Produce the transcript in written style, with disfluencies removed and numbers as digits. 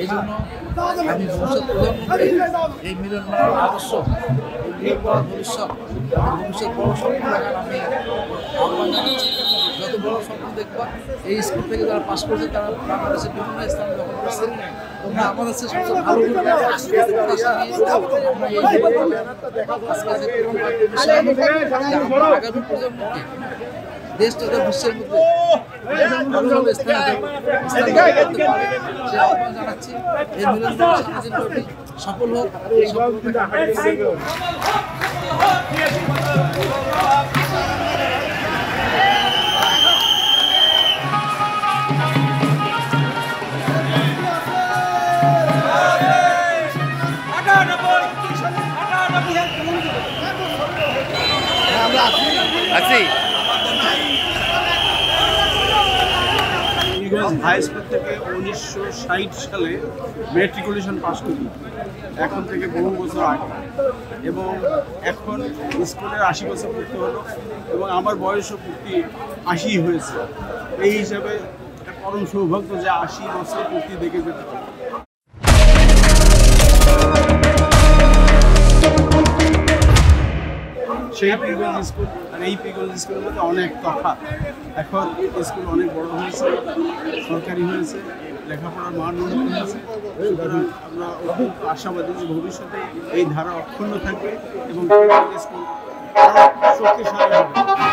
এই জন্য আমি ভবিষ্যৎ প্রধানমন্ত্রী এই মিলন মেলার আদর্শ ভবিষ্যৎ বড় স্বপ্ন দেখার আমি আহ্বান জানাচ্ছি। যত বড় স্বপ্ন দেখবা এই স্কুল থেকে যারা পাশ করছে তারা বাংলাদেশের বিভিন্ন স্থান দখল করছে। তোমরা আমাদের সবচেয়ে ভালো আগামী প্রজন্মকে দেশটা বিশ্বের মধ্যে জানাচ্ছি এই মিলন সফল হোক। হাই স্কুল থেকে 1960 সালে ম্যাট্রিকুলেশন পাস করি, এখন থেকে বহু বছর আগে, এবং এখন স্কুলের 80 বছর পূর্তি হলো এবং আমার বয়সও পূর্তি 80 হয়েছে। এই হিসাবে পরম সৌভাগ্য যে 80 বছর পূর্তি দেখে যেতে পারে। সেই পিগলজ স্কুল আর এই পিগলজ স্কুলের মধ্যে অনেক তফাৎ। এখন স্কুল অনেক বড় হয়েছে, সরকারি হয়েছে, লেখাপড়ার মান উন্নত হয়েছে। সুতরাং আমরা অত্যন্ত আশাবাদী যে ভবিষ্যতে এই ধারা অক্ষুণ্ণ থাকবে এবং স্কুল আরও শক্তিশালী হবে।